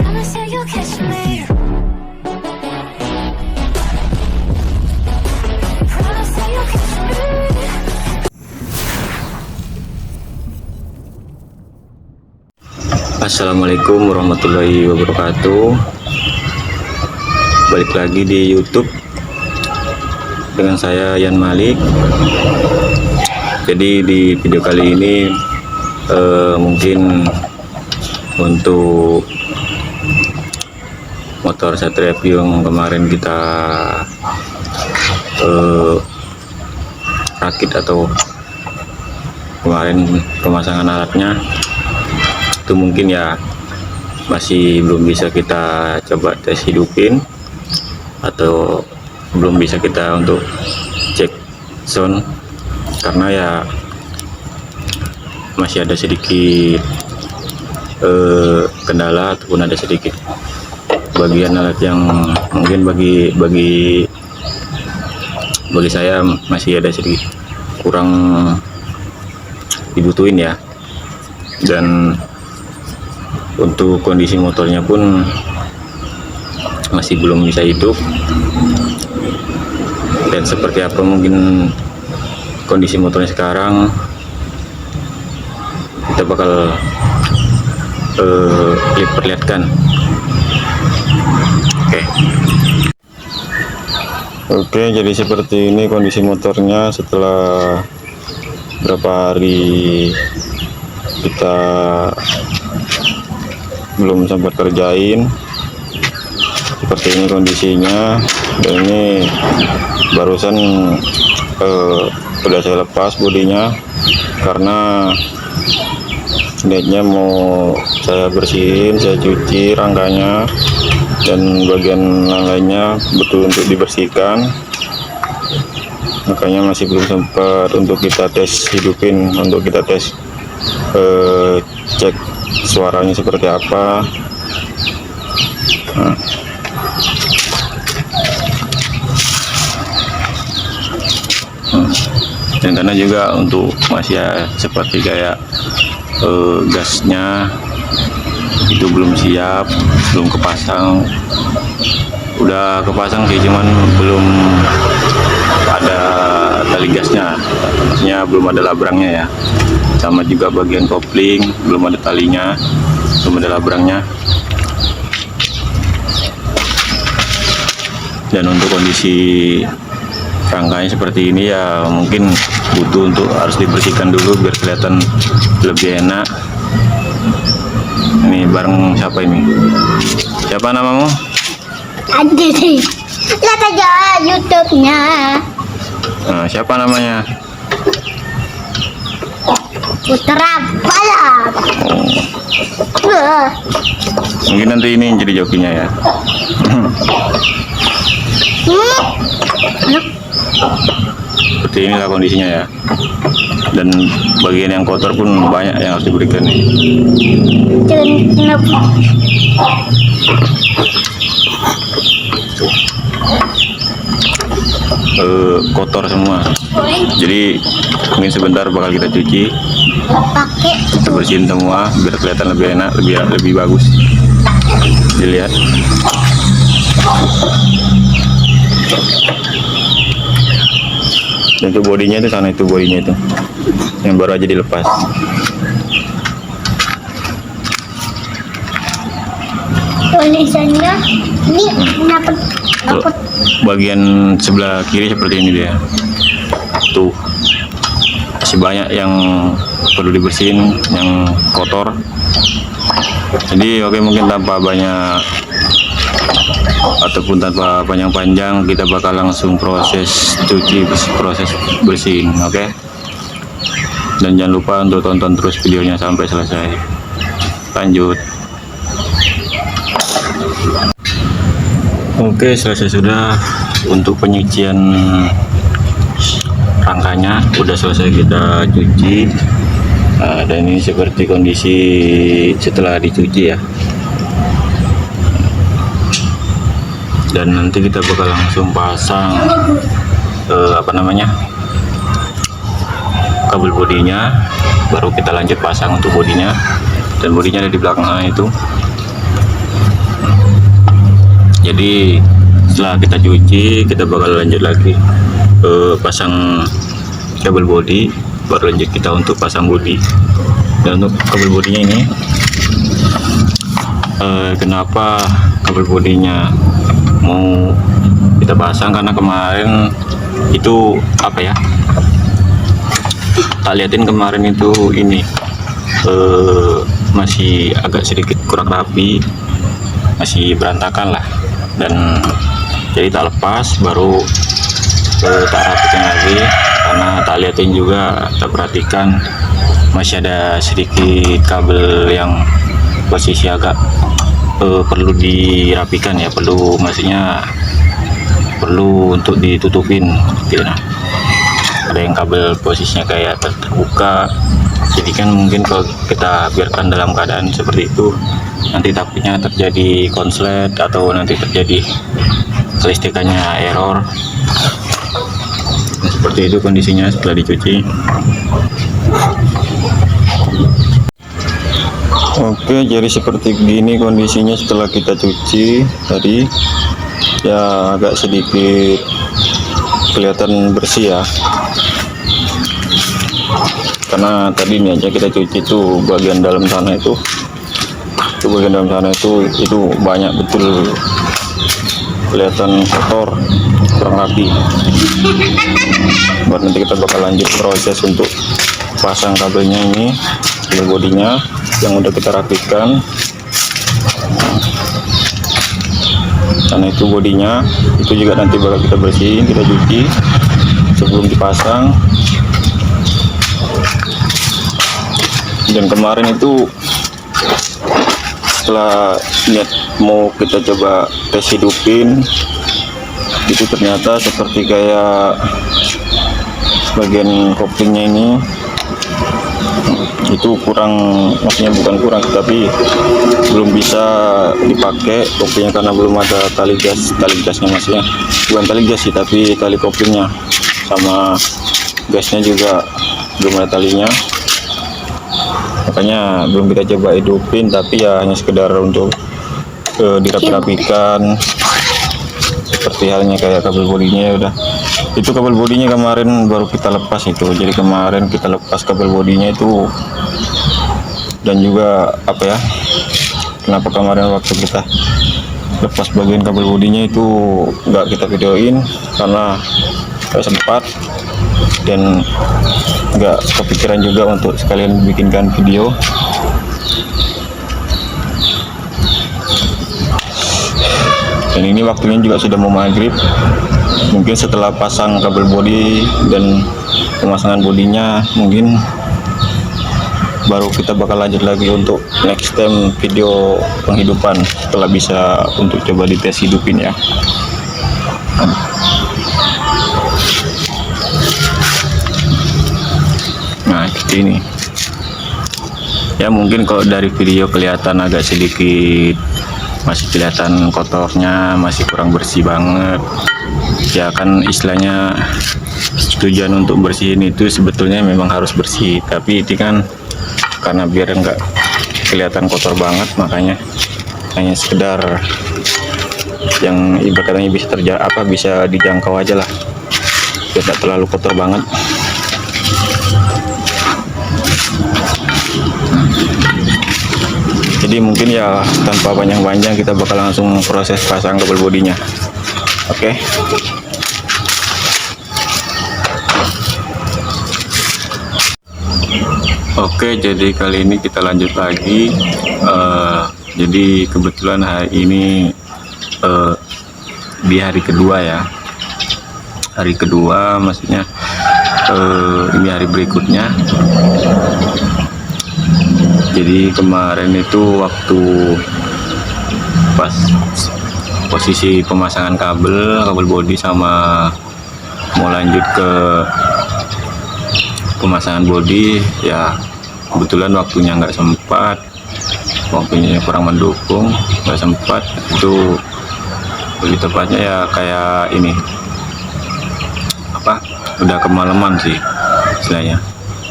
Promise that you'll catch me. Promise that you'll catch me. Assalamualaikum warahmatullahi wabarakatuh. Balik lagi di YouTube dengan saya Yan Malik. Jadi di video kali ini mungkin untuk motor Satria View yang kemarin kita rakit atau kemarin pemasangan alatnya itu mungkin ya masih belum bisa kita coba tes hidupin atau belum bisa kita untuk cek sound karena ya masih ada sedikit kendala ataupun ada sedikit bagian alat yang mungkin bagi saya masih ada sedikit kurang dibutuhin ya. Dan untuk kondisi motornya pun masih belum bisa hidup, dan seperti apa mungkin kondisi motornya sekarang kita bakal perlihatkan. Oke, jadi seperti ini kondisi motornya setelah berapa hari kita belum sempat kerjain. Seperti ini kondisinya, dan ini barusan udah saya lepas bodinya karena niatnya mau saya bersihin, saya cuci rangkanya dan bagian lainnya betul untuk dibersihkan, makanya masih belum sempat untuk kita tes hidupin, untuk kita tes cek suaranya seperti apa. Dan karena juga untuk masih ya seperti kayak gasnya itu belum siap, belum kepasang. Udah kepasang sih, cuman belum ada tali gasnya, maksudnya belum ada labrangnya ya. Sama juga bagian kopling belum ada talinya, belum ada labrangnya. Dan untuk kondisi rangkanya seperti ini ya mungkin butuh untuk harus dibersihkan dulu biar kelihatan lebih enak. Ini bareng siapa ini? Siapa namamu? Ada sih. Lihat aja YouTube-nya. Nah, siapa namanya? Putra Balap. Mungkin nanti ini yang jadi jokinya ya. Seperti inilah kondisinya ya. Dan bagian yang kotor pun banyak yang harus diberikan nih. Kotor semua, jadi mungkin sebentar bakal kita cuci, kita bersihin semua biar kelihatan lebih enak, lebih bagus dilihat. Dan itu bodinya itu sana, itu bodinya itu yang baru aja dilepas. Tulisannya ini dapat bagian sebelah kiri seperti ini dia. Tuh masih banyak yang perlu dibersihin, yang kotor. Jadi oke, mungkin tanpa banyak ataupun tanpa panjang-panjang kita bakal langsung proses cuci, proses bersihin. Oke. Dan jangan lupa untuk tonton terus videonya sampai selesai. Lanjut. Oke, selesai sudah untuk penyucian rangkanya, udah selesai kita cuci. Dan ini seperti kondisi setelah dicuci ya. Dan nanti kita bakal langsung pasang kabel bodinya, baru kita lanjut pasang untuk bodinya. Dan bodinya ada di belakang sana itu. Jadi setelah kita cuci, kita bakal lanjut lagi pasang kabel bodi, baru lanjut kita untuk pasang bodi. Dan untuk kabel bodinya ini, kenapa kabel bodinya mau kita pasang, karena kemarin itu apa ya, tak liatin kemarin itu ini masih agak sedikit kurang rapi, masih berantakan lah, dan jadi tak lepas, baru tak rapikan lagi karena tak liatin juga, tak perhatikan masih ada sedikit kabel yang posisi agak perlu dirapikan ya, maksudnya perlu untuk ditutupin gitu. Nah, ada yang kabel posisinya kayak terbuka, jadi kan mungkin kalau kita biarkan dalam keadaan seperti itu, nanti takutnya terjadi konslet atau nanti terjadi kelistrikannya error. Nah, seperti itu kondisinya setelah dicuci. Oke, jadi seperti begini kondisinya setelah kita cuci tadi. Ya agak sedikit kelihatan bersih ya, karena tadi ini aja kita cuci tuh bagian dalam sana itu bagian dalam sana itu banyak betul, kelihatan kotor, kurang rapi. Buat nanti kita bakal lanjut proses untuk pasang kabelnya ini, kabel bodinya yang udah kita rapikan. Karena itu bodinya itu juga nanti bakal kita bersihin, kita cuci sebelum dipasang. Dan kemarin itu setelah niat mau kita coba tes hidupin, itu ternyata seperti kayak bagian koplingnya ini itu kurang, maksudnya bukan kurang tapi belum bisa dipakai koplingnya karena belum ada tali gasnya, maksudnya bukan tali gas sih tapi tali koplingnya, sama gasnya juga belum ada talinya, makanya belum kita coba hidupin, tapi ya hanya sekedar untuk dirapi-rapikan seperti halnya kayak kabel bodinya. Ya udah, itu kabel bodinya kemarin baru kita lepas itu, jadi kemarin kita lepas kabel bodinya itu. Dan juga apa ya, kenapa kemarin waktu kita lepas bagian kabel bodinya itu nggak kita videoin, karena nggak sempat dan nggak kepikiran juga untuk sekalian bikinkan video. Dan ini waktunya juga sudah mau maghrib, mungkin setelah pasang kabel bodi dan pemasangan bodinya mungkin baru kita bakal lanjut lagi untuk next time video penghidupan, setelah bisa untuk coba dites hidupin ya. Nah seperti ini ya, mungkin kalau dari video kelihatan agak sedikit masih kelihatan kotornya, masih kurang bersih banget ya, kan istilahnya tujuan untuk bersihin itu sebetulnya memang harus bersih, tapi itu kan karena biar enggak kelihatan kotor banget, makanya hanya sekedar yang ibaratnya bisa dijangkau aja lah, biar tidak terlalu kotor banget. Jadi mungkin ya tanpa panjang-panjang kita bakal langsung proses pasang kabel bodinya. Oke. Oke, jadi kali ini kita lanjut lagi. Jadi kebetulan hari ini di hari kedua ya. Hari kedua, maksudnya ini hari berikutnya. Jadi kemarin itu waktu pas posisi pemasangan kabel bodi sama mau lanjut ke pemasangan bodi ya, kebetulan waktunya nggak sempat, waktunya kurang mendukung, nggak sempat. Itu lebih tepatnya ya kayak ini apa, udah kemalaman sih istilahnya,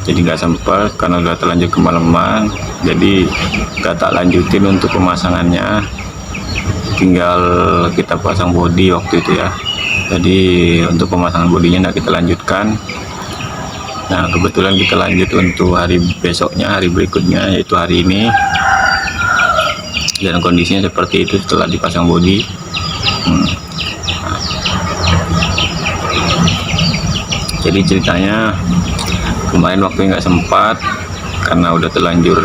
jadi nggak sempat karena udah terlanjur kemalaman, jadi nggak tak lanjutin untuk pemasangannya. tinggal kita pasang bodi waktu itu ya. Jadi untuk pemasangan bodinya tidak kita lanjutkan. Nah kebetulan kita lanjut untuk hari besoknya, hari berikutnya, yaitu hari ini, dan kondisinya seperti itu setelah dipasang bodi. Jadi ceritanya kemarin waktu nggak sempat karena udah terlanjur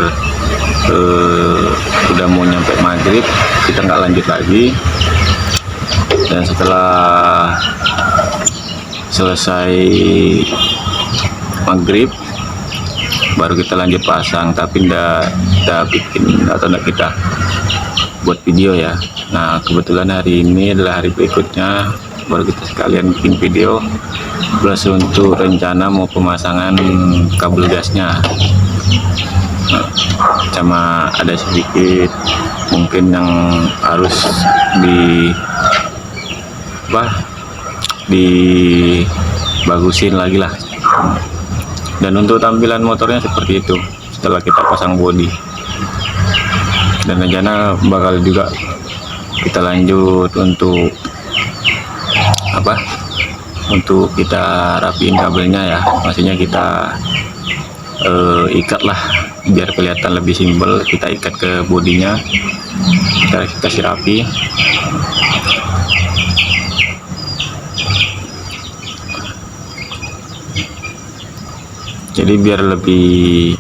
udah mau nyampe maghrib, kita nggak lanjut lagi. Dan setelah selesai maghrib baru kita lanjut pasang, tapi ndak bikin atau ndak kita buat video ya. Nah kebetulan hari ini adalah hari berikutnya, baru kita sekalian bikin video plus untuk rencana mau pemasangan kabel gasnya. Nah, sama ada sedikit mungkin yang harus dibagusin lagi lah. Dan untuk tampilan motornya seperti itu setelah kita pasang bodi. Dan rencana bakal juga kita lanjut untuk untuk kita rapiin kabelnya ya, maksudnya kita ikat lah biar kelihatan lebih simpel. Kita ikat ke bodinya, kita kasih rapi. Jadi biar lebih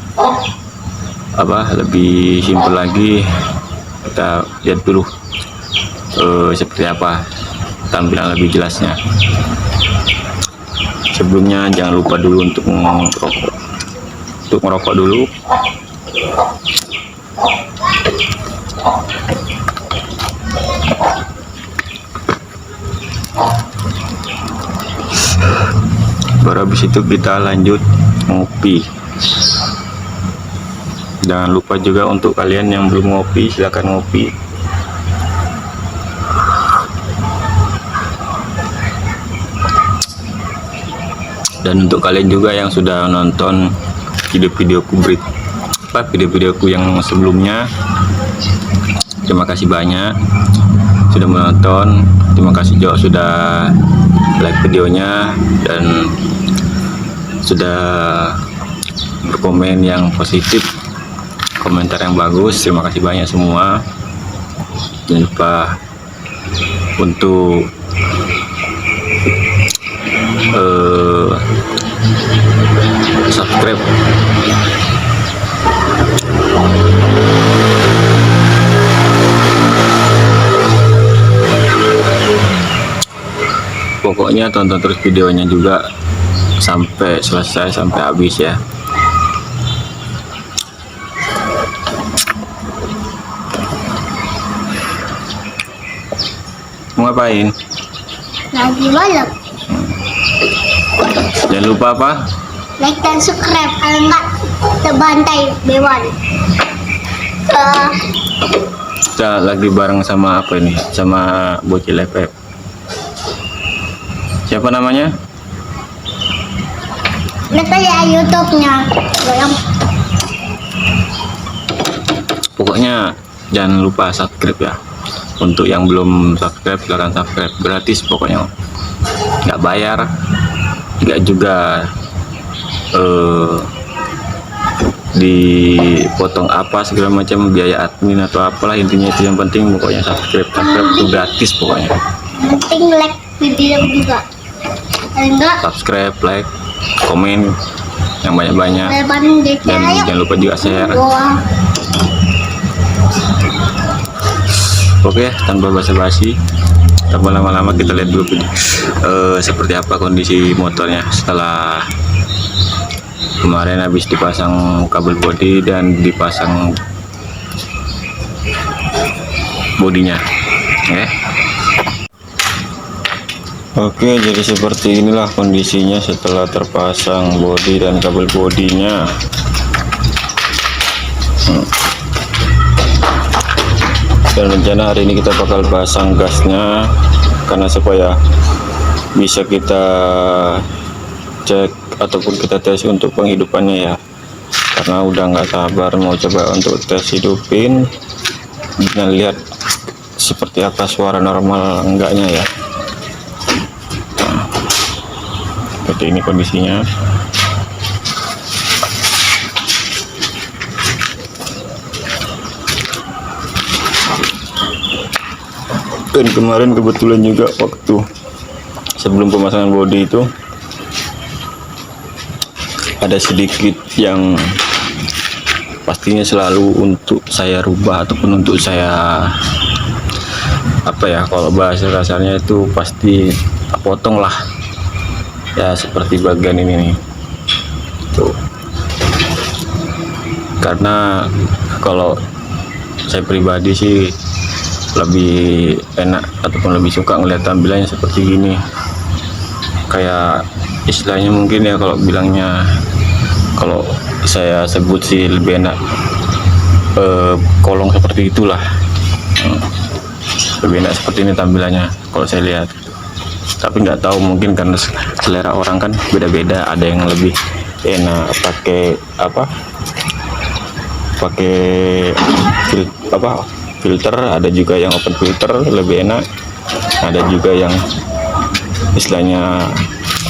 lebih simpel lagi, kita lihat dulu seperti apa tampilan lebih jelasnya. Sebelumnya jangan lupa dulu untuk merokok dulu. Baru habis itu kita lanjut ngopi. Jangan lupa juga untuk kalian yang belum ngopi, silakan ngopi. Dan untuk kalian juga yang sudah nonton video-videoku yang sebelumnya, terima kasih banyak sudah menonton. Terima kasih juga sudah like videonya dan sudah berkomen yang positif, komentar yang bagus. Terima kasih banyak semua. Jangan lupa untuk subscribe. Pokoknya tonton terus videonya juga sampai selesai, sampai habis ya. Mau ngapain? Lagi balap. Jangan lupa apa? Like dan subscribe, kalau enggak terbantai Bewan. Kita lagi bareng sama apa ini? Sama Bocil FF. Siapa namanya? Lihat aja YouTube-nya. Pokoknya jangan lupa subscribe ya. Untuk yang belum subscribe silahkan subscribe, gratis pokoknya, nggak bayar, nggak juga dipotong apa segala macam biaya admin atau apalah. Intinya itu yang penting pokoknya subscribe itu gratis pokoknya. Penting like video juga. Kalau enggak Subscribe, like, komen yang banyak-banyak, dan jangan lupa juga share. Oke, tanpa basa-basi, tanpa lama-lama, kita lihat dulu seperti apa kondisi motornya setelah kemarin habis dipasang kabel bodi dan dipasang bodinya. Oke, jadi seperti inilah kondisinya setelah terpasang bodi dan kabel bodinya. Dan rencana hari ini kita bakal pasang gasnya, karena supaya bisa kita cek ataupun kita tes untuk penghidupannya ya. Karena udah nggak sabar mau coba untuk tes hidupin dan lihat seperti apa suara normal enggaknya ya. Nah, seperti ini kondisinya. Dan kemarin kebetulan juga waktu sebelum pemasangan bodi itu ada sedikit yang pastinya selalu untuk saya rubah ataupun untuk saya apa ya, kalau bahasa kasarnya itu pasti potong lah ya, seperti bagian ini nih tuh. Karena kalau saya pribadi sih lebih enak ataupun lebih suka ngeliat tampilannya seperti gini, kayak istilahnya mungkin ya, kalau bilangnya, kalau saya sebut sih lebih enak kolong seperti itulah. Lebih enak seperti ini tampilannya kalau saya lihat. Tapi nggak tahu, mungkin karena selera orang kan beda-beda, ada yang lebih enak pakai filter, ada juga yang open filter lebih enak, ada juga yang istilahnya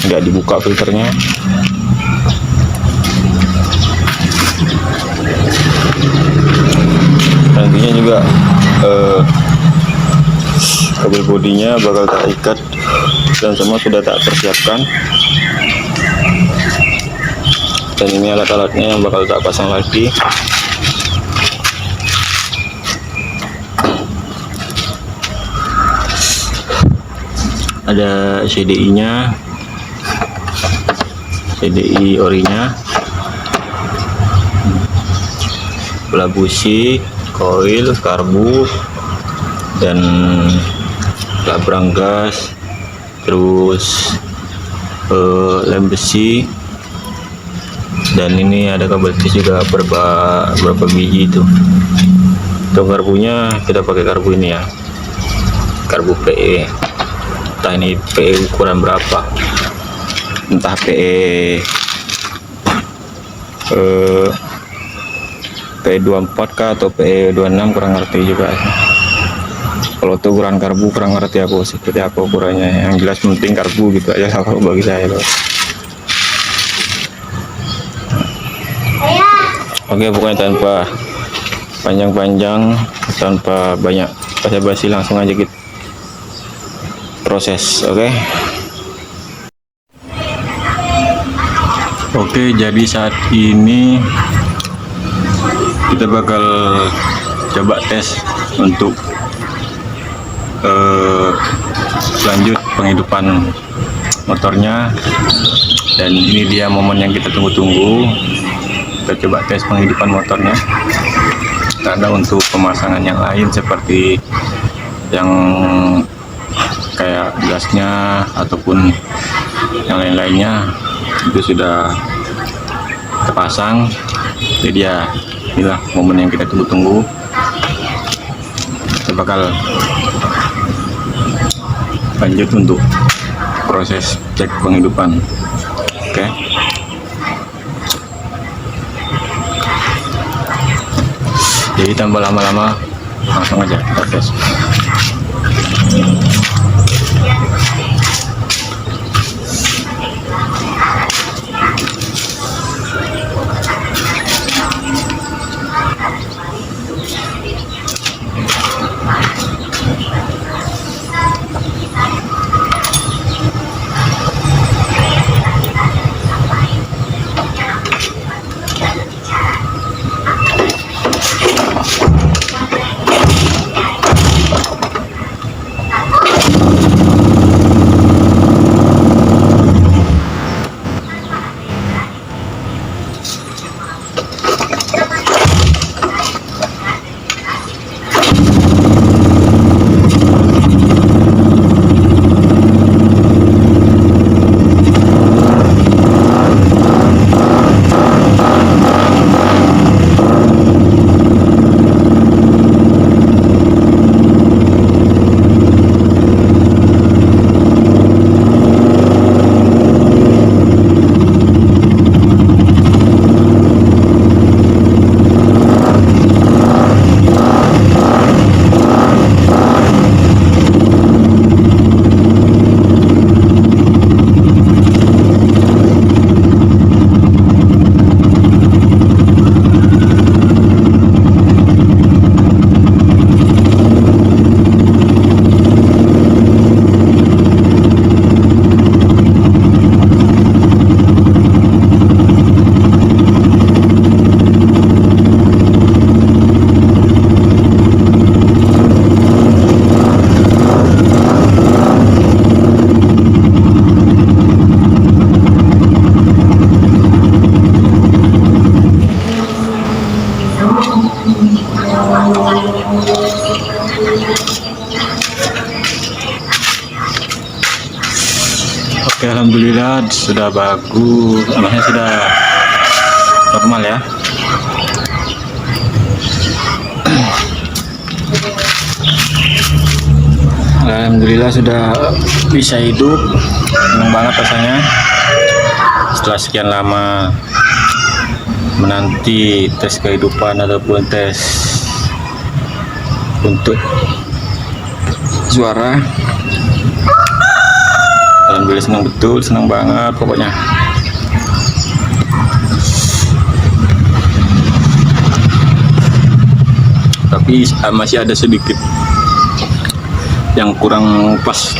nggak dibuka filternya. Nantinya juga kabel bodinya bakal tak ikat dan semua sudah tak persiapkan, dan ini alat-alatnya yang bakal tak pasang lagi. Ada CDI-nya, CDI orinya, bola busi, koil, karbu, dan labrang gas, terus lem besi, dan ini ada kabel tis juga berapa biji itu. Untuk karbunya kita pakai karbu ini ya, karbu PE. Entah ini PE ukuran berapa, entah PE PE24 kah atau PE26, kurang ngerti juga. Kalau itu ukuran karbu kurang ngerti aku seperti apa ukurannya, yang jelas penting karbu gitu aja kalau bagi saya loh. Oke, pokoknya tanpa panjang-panjang, tanpa banyak basa-basi, langsung aja kita proses. Oke, jadi saat ini kita bakal coba tes untuk lanjut penghidupan motornya, dan ini dia momen yang kita tunggu-tunggu. Kita coba tes penghidupan motornya, karena untuk pemasangan yang lain seperti yang kayak gasnya ataupun yang lain-lainnya itu sudah terpasang. Jadi ya, inilah momen yang kita tunggu-tunggu. Kita bakal lanjut untuk proses cek penghidupan. Oke. Jadi tanpa lama-lama, langsung aja kita tes. Oke, alhamdulillah sudah bagus, maksudnya sudah normal ya. Alhamdulillah sudah bisa hidup, senang banget rasanya setelah sekian lama menanti tes kehidupan ataupun tes untuk suara. Alhamdulillah senang betul, senang banget pokoknya. Tapi masih ada sedikit yang kurang pas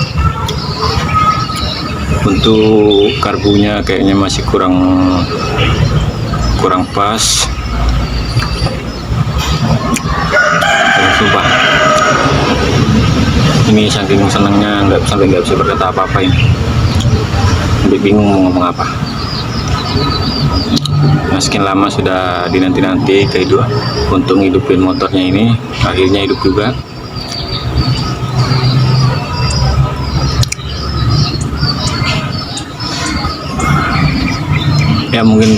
untuk karbunya, kayaknya masih kurang pas. Sumpah, ini saking senangnya nggak bisa berkata apa-apa ini, sampai bingung mau ngomong apa. Nah, sekian lama sudah dinanti-nanti kehidupan untuk ngidupin motornya ini, akhirnya hidup juga. Ya mungkin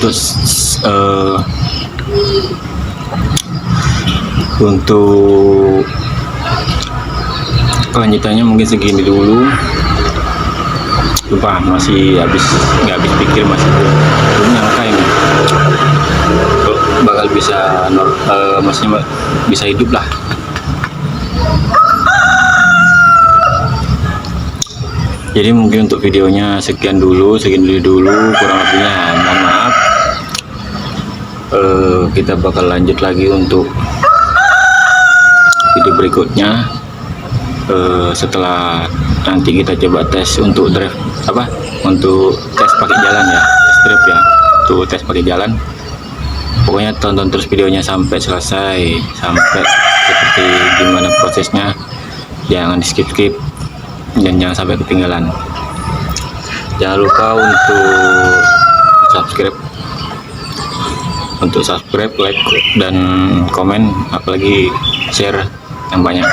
untuk kelanjutannya mungkin segini dulu. Lupa, masih nggak habis pikir, masih belum nyangka ini bakal bisa maksudnya bisa hidup lah. Jadi mungkin untuk videonya sekian dulu, kurang lebihnya mohon maaf. Kita bakal lanjut lagi untuk video berikutnya setelah nanti kita coba tes untuk drive untuk tes pakai jalan ya, tes drive ya, untuk tes pakai jalan. Pokoknya tonton terus videonya sampai selesai, sampai seperti gimana prosesnya, jangan di skip dan jangan sampai ketinggalan. Jangan lupa untuk subscribe, like dan komen, apalagi share yang banyak.